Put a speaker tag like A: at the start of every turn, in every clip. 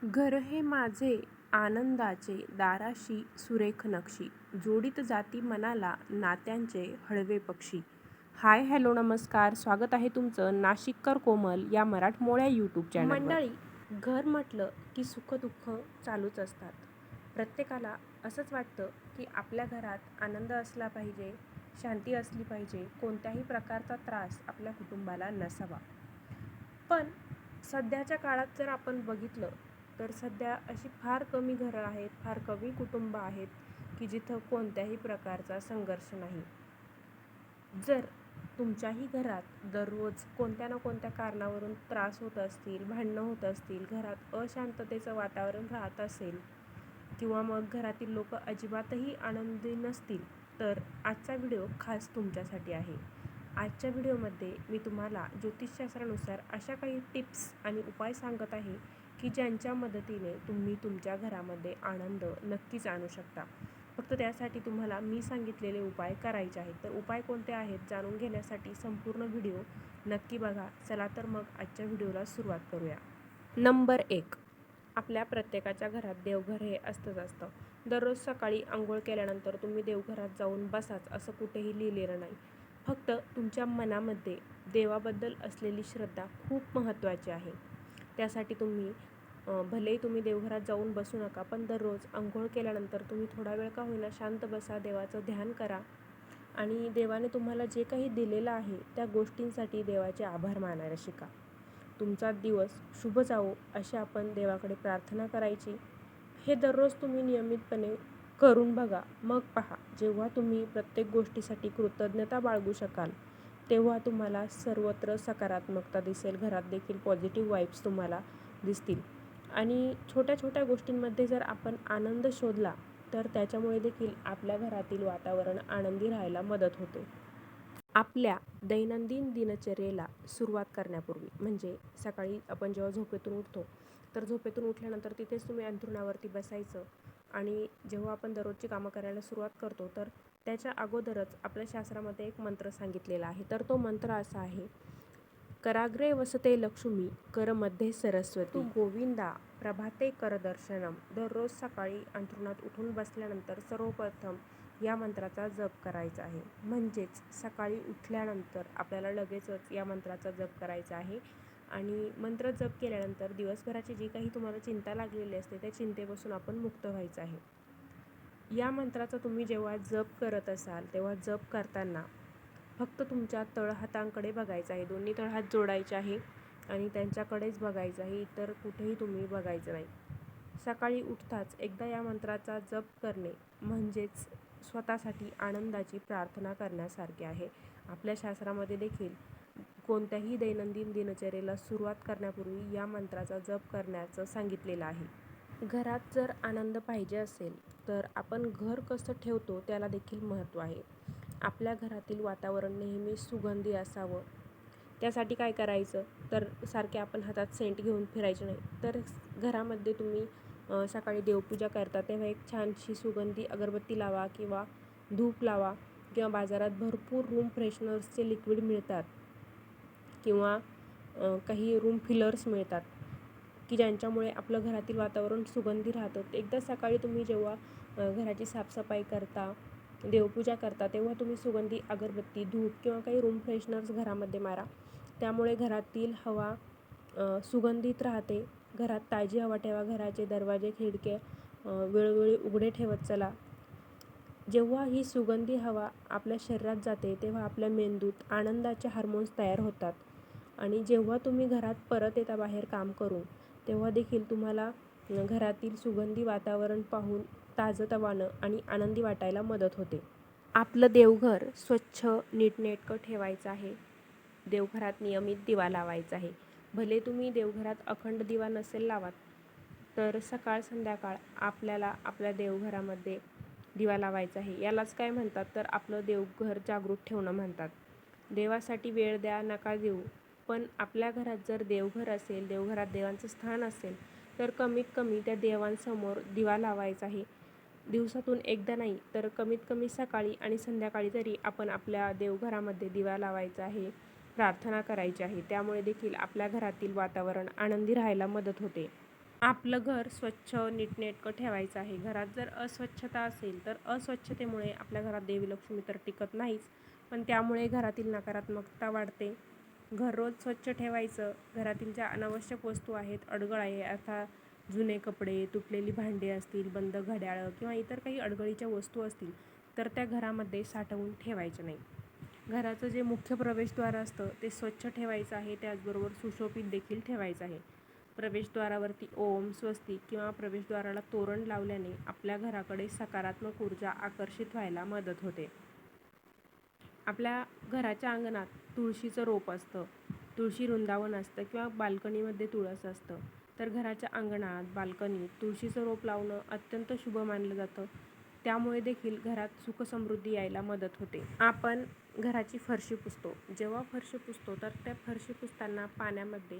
A: घर हे माझे आनंदाचे दाराशी सुरेख नक्षी, जोडीत जाती मनाला नात्यांचे हळवे पक्षी. हाय हॅलो नमस्कार, स्वागत आहे तुमचं नाशिककर कोमल या मराठमोळ्या यूट्यूब चॅनलवर. मंडळी, घर म्हटलं की सुखदुःख चालूच असतात. प्रत्येकाला असंच वाटतं की आपल्या घरात आनंद असला पाहिजे, शांती असली पाहिजे, कोणत्याही प्रकारचा त्रास आपल्या कुटुंबाला नसावा. पण सध्याच्या काळात जर आपण बघितलं तर सध्या अशी फार कमी घरं आहेत, फार कमी कुटुंब आहेत की जिथं कोणत्याही प्रकारचा संघर्ष नाही. जर तुमच्याही घरात दररोज कोणत्या ना कोणत्या कारणावरून त्रास होत असतील, भांडणं होत असतील, घरात अशांततेचं वातावरण राहत असेल किंवा मग घरातील लोक अजिबातही आनंदी नसतील, तर आजचा व्हिडिओ खास तुमच्यासाठी आहे. आजच्या व्हिडिओमध्ये मी तुम्हाला ज्योतिषशास्त्रानुसार अशा काही टिप्स आणि उपाय सांगत आहे की ज्यांच्या मदतीने तुम्ही तुमच्या घरामध्ये आनंद नक्कीच आणू शकता. फक्त त्यासाठी तुम्हाला मी सांगितलेले उपाय करायचे आहेत. तर उपाय कोणते आहेत जाणून घेण्यासाठी संपूर्ण व्हिडिओ नक्की बघा. चला तर मग आजच्या व्हिडिओला सुरुवात करूया. नंबर 1, आपल्या प्रत्येकाच्या घरात देवघर हे असतं. दररोज सकाळी आंघोळ केल्यानंतर तुम्ही देवघरात जाऊन बसाच असं कुठेही लिहिलेलं नाही. फक्त तुमच्या मनामध्ये देवाबद्दल असलेली श्रद्धा खूप महत्त्वाची आहे. त्यासाठी तुम्ही भलेही तुम्ही देवघरात जाऊन बसू नका, पण दररोज आंघोळ केल्यानंतर तुम्ही थोडा वेळ का होईना शांत बसा, देवाचं ध्यान करा आणि देवाने तुम्हाला जे काही दिलेलं आहे त्या गोष्टींसाठी देवाचे आभार मानायला शिका. तुमचा दिवस शुभ जावो अशी आपण देवाकडे प्रार्थना करायची. हे दररोज तुम्ही नियमितपणे करून बघा. मग पहा, जेव्हा तुम्ही प्रत्येक गोष्टीसाठी कृतज्ञता बाळगू शकाल तेव्हा तुम्हाला सर्वत्र सकारात्मकता दिसेल. घरात देखील पॉझिटिव्ह वाईब्स तुम्हाला दिसतील आणि छोट्या छोट्या गोष्टींमध्ये जर आपण आनंद शोधला तर त्याच्यामुळे देखील आपल्या घरातील वातावरण आनंदी राहायला मदत होते. आपल्या दैनंदिन दिनचर्येला सुरुवात करण्यापूर्वी म्हणजे सकाळी आपण जेव्हा झोपेतून उठतो तर झोपेतून उठल्यानंतर तिथेच तुम्ही अंथरुणावरती बसायचं आणि जेव्हा आपण दररोजची कामं करायला सुरुवात करतो तर त्याच्या अगोदरच आपल्या शास्त्रामध्ये एक मंत्र सांगितलेला आहे. तर तो मंत्र असा आहे, कराग्रे वसते लक्ष्मी करमध्ये सरस्वती गोविंदा प्रभाते कर दर्शनम. दररोज सकाळी अंथरुणात उठून बसल्यानंतर सर्वप्रथम या मंत्राचा जप करायचा आहे. म्हणजेच सकाळी उठल्यानंतर आपल्याला लगेचच या मंत्राचा जप करायचा आहे आणि मंत्र जप केल्यानंतर दिवसभराची जी काही तुम्हाला चिंता लागलेली असते त्या चिंतेपासून आपण मुक्त व्हायचं आहे. या मंत्राचा तुम्ही जेव्हा जप करत असाल तेव्हा जप करताना फक्त तुमच्या तळहातांकडे बघायचं आहे. दोन्ही तळहात जोडायचे आहे आणि त्यांच्याकडेच बघायचं आहे, इतर कुठेही तुम्ही बघायचं नाही. सकाळी उठताच एकदा या मंत्राचा जप करणे म्हणजेच स्वतःसाठी आनंदाची प्रार्थना करण्यासारखे आहे. आपल्या शास्त्रामध्ये देखील कोणत्याही दैनंदिन दिनचर्येला सुरुवात करण्यापूर्वी या मंत्राचा जप करण्याचं सांगितलेलं आहे. घरात जर आनंद पाहिजे असेल तर आपण घर कसं ठेवतो त्याला देखील महत्त्व आहे. आपल्या घरातील वातावरण नेहमी सुगंधी असावं. त्यासाठी काय करायचं तर सारखे आपण हातात सेंट घेऊन फिरायचे नाही. तर घरामध्ये तुम्ही सकाळी देवपूजा करता तेव्हा एक छानशी सुगंधी अगरबत्ती लावा किंवा धूप लावा किंवा बाजारात भरपूर रूम फ्रेशनर्सचे लिक्विड मिळतात किंवा काही रूम फिलर्स मिळतात की ज्यांच्यामुळे आपलं घरातील वातावरण सुगंधी राहतं. एकदा सकाळी तुम्ही जेव्हा घराची साफसफाई करता, देवपूजा करता तेव्हा तुम्ही सुगंधी अगरबत्ती, धूप किंवा काही रूम फ्रेशनर्स घरामध्ये मारा. त्यामुळे घरातील हवा सुगंधित राहते. घरात ताजी हवा ठेवा. घराचे दरवाजे खिडके वेळोवेळी उघडे ठेवत चला. जेव्हा ही सुगंधी हवा आपल्या शरीरात जाते तेव्हा आपल्या मेंदूत आनंदाचे हार्मोन्स तयार होतात आणि जेव्हा तुम्ही घरात परत येता बाहेर काम करून तेव्हा देखील तुम्हाला घरातील सुगंधी वातावरण पाहून ताजंतवानं आणि आनंदी वाटायला मदत होते. आपलं देवघर स्वच्छ नीटनेटकं ठेवायचं आहे. देवघरात नियमित दिवा लावायचा आहे. भले तुम्ही देवघरात अखंड दिवा नसेल लावत तर सकाळ संध्याकाळ आपल्याला आपल्या देवघरामध्ये दिवा लावायचा आहे. यालाच काय म्हणतात तर आपलं देवघर जागृत ठेवणं म्हणतात. देवासाठी वेळ द्या, नका देऊ, पण आपल्या घरात जर देवघर असेल, देवघरात देवांचं स्थान असेल तर कमीत कमी त्या देवांसमोर दिवा लावायचा आहे. दिवसातून एकदा नाही तर कमीत कमी सकाळी आणि संध्याकाळी तरी आपण आपल्या देवघरामध्ये दिवा लावायचा आहे, प्रार्थना करायची आहे. त्यामुळे देखील आपल्या घरातील वातावरण आनंदी राहायला मदत होते. आपलं घर स्वच्छ नीटनेटकं ठेवायचं आहे. घरात जर अस्वच्छता असेल तर अस्वच्छतेमुळे आपल्या घरात देवी लक्ष्मी तर टिकत नाहीच, पण त्यामुळे घरातील नकारात्मकता वाढते. घर रोज स्वच्छ ठेवायचं. घरातील ज्या अनावश्यक वस्तू आहेत, अडगळ आहे, अर्थात जुने कपडे, तुटलेली भांडी असतील, बंद घड्याळं किंवा इतर काही अडगळीच्या वस्तू असतील तर त्या घरामध्ये साठवून ठेवायच्या नाही. घराचं जे मुख्य प्रवेशद्वार असतं ते स्वच्छ ठेवायचं आहे. त्याचबरोबर सुशोभित देखील ठेवायचं आहे. प्रवेशद्वारावरती ओम, स्वस्तिक किंवा प्रवेशद्वाराला तोरण लावल्याने आपल्या घराकडे सकारात्मक ऊर्जा आकर्षित व्हायला मदत होते. आपल्या घराच्या अंगणात तुळशीचं रोप असतं, तुळशी वृंदावन असतं किंवा बाल्कनीमध्ये तुळस असतं, तर घराच्या अंगणात, बाल्कनीत तुळशीचं रोप लावणं अत्यंत शुभ मानलं जातं. त्यामुळे देखील घरात सुखसमृद्धी यायला मदत होते. आपण घराची फरशी पुसतो. जेव्हा फरशी पुसतो तर त्या फरशी पुसताना पाण्यामध्ये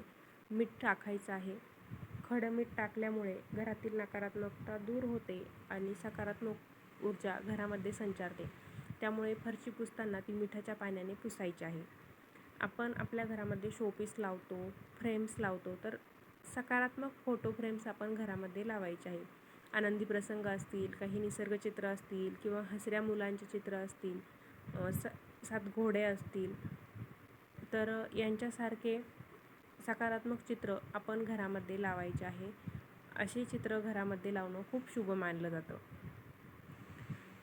A: मीठ टाकायचं आहे. खडं मीठ टाकल्यामुळे घरातील नकारात्मकता दूर होते आणि सकारात्मक ऊर्जा घरामध्ये संचारते. त्यामुळे फरशी पुसताना ती मिठाच्या पाण्याने पुसायची आहे. आपण आपल्या घरामध्ये शोपीस लावतो, फ्रेम्स लावतो, तर सकारात्मक फोटो फ्रेम्स आपण घरामध्ये लावायचे आहे. आनंदी प्रसंग असतील, काही निसर्गचित्र असतील किंवा हसऱ्या मुलांचे चित्र असतील, 7 घोडे असतील, तर यांच्यासारखे सकारात्मक चित्र आपण घरामध्ये लावायचे आहे. असे चित्र घरामध्ये लावणं खूप शुभ मानलं जातं.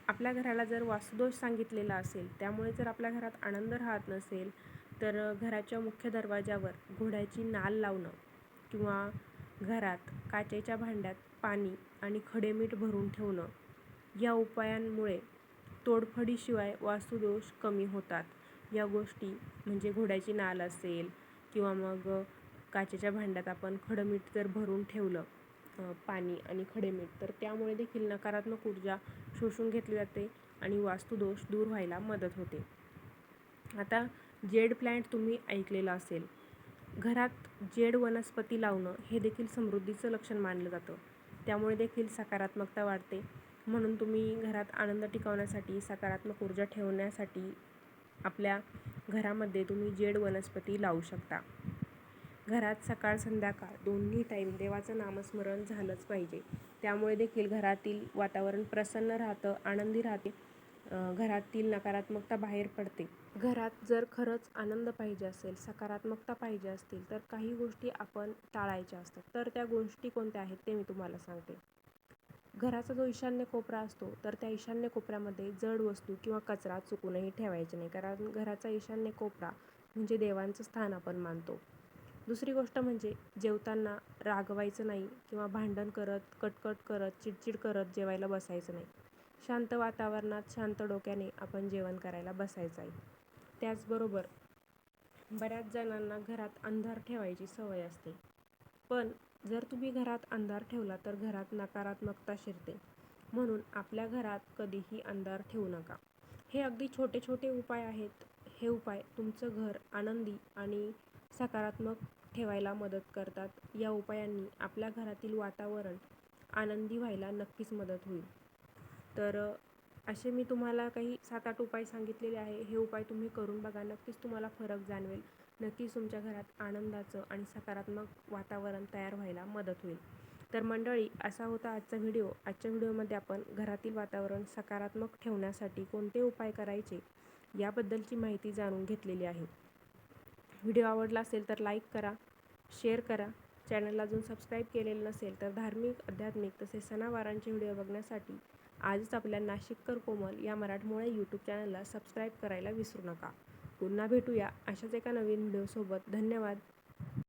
A: आपल्या घराला जर वास्तुदोष सांगितलेला असेल, त्यामुळे जर आपल्या घरात आनंद राहत नसेल तर घराच्या मुख्य दरवाजावर घोड्याची नाल लावणं किंवा घरात काचेच्या भांड्यात पाणी आणि खडे मीठ भरून ठेवणं, या उपायांमुळे तोडफडीशिवाय वास्तुदोष कमी होतात. या गोष्टी म्हणजे घोड्याची नाल असेल किंवा मग काचेच्या भांड्यात आपण खडं मीठ जर भरून ठेवलं, पाणी आणि खडे मीठ, तर त्यामुळे देखील नकारात्मक ऊर्जा शोषून घेतली जाते आणि वास्तुदोष दूर व्हायला मदत होते. आता जेड प्लॅन्ट तुम्ही ऐकलेलं असेल. घरात जेड वनस्पती लावणं हे देखील समृद्धीचं लक्षण मानलं जातं. त्यामुळे देखील सकारात्मकता वाढते. म्हणून तुम्ही घरात आनंद टिकवण्यासाठी, सकारात्मक ऊर्जा ठेवण्यासाठी आपल्या घरामध्ये तुम्ही जेड वनस्पती लावू शकता. घरात सकाळ संध्याकाळ दोन्ही टाईम देवाचं नामस्मरण झालंच पाहिजे. त्यामुळे देखील घरातील वातावरण प्रसन्न राहतं, आनंदी राहते. घरातील नकारात्मकता बाहेर पडते. घरात जर खरंच आनंद पाहिजे असेल, सकारात्मकता पाहिजे असतील, तर काही गोष्टी आपण टाळायच्या असतात. तर त्या गोष्टी कोणत्या आहेत ते मी तुम्हाला सांगते. घराचा जो ईशान्य कोपरा असतो, तर त्या ईशान्य कोपऱ्यामध्ये जड वस्तू किंवा कचरा चुकूनही ठेवायचे नाही, कारण घराचा ईशान्य कोपरा म्हणजे देवांचं स्थान आपण मानतो. दुसरी गोष्ट म्हणजे जेवताना रागवायचं नाही किंवा भांडण करत, कटकट करत, चिडचिड करत जेवायला बसायचं नाही. शांत वातावरणात शांत डोक्याने आपण जेवण करायला बसायचं आहे. त्याचबरोबर बऱ्याच जणांना घरात अंधार ठेवायची सवय असते, पण जर तुम्ही घरात अंधार ठेवला तर घरात नकारात्मकता शिरते. म्हणून आपल्या घरात कधीही अंधार ठेवू नका. हे अगदी छोटे छोटे उपाय आहेत. हे उपाय तुमचं घर आनंदी आणि सकारात्मक ठेवायला मदत करतात. या उपायांनी आपल्या घरातील वातावरण आनंदी व्हायला नक्कीच मदत होईल. तर असे मी तुम्हाला काही 7-8 उपाय सांगितलेले आहे. हे उपाय तुम्ही करून बघा. नक्कीच तुम्हाला फरक जाणवेल. नक्कीच तुमच्या घरात आनंदाचं आणि सकारात्मक वातावरण तयार व्हायला मदत होईल. तर मंडळी, असा होता आजचा व्हिडिओ. आजच्या व्हिडिओमध्ये आपण घरातील वातावरण सकारात्मक ठेवण्यासाठी कोणते उपाय करायचे याबद्दलची माहिती जाणून घेतलेली आहे. व्हिडिओ आवडला असेल तर लाईक करा, शेअर करा. चॅनलला अजून सबस्क्राईब केलेलं नसेल तर धार्मिक, आध्यात्मिक तसेच सणावारांचे व्हिडिओ बघण्यासाठी आजच आपल्या नाशिककर कोमल या मराठमोळे यूट्यूब चॅनलला सबस्क्राईब करायला विसरू नका. पुन्हा भेटूया अशाच एका नवीन व्हिडिओसोबत. धन्यवाद.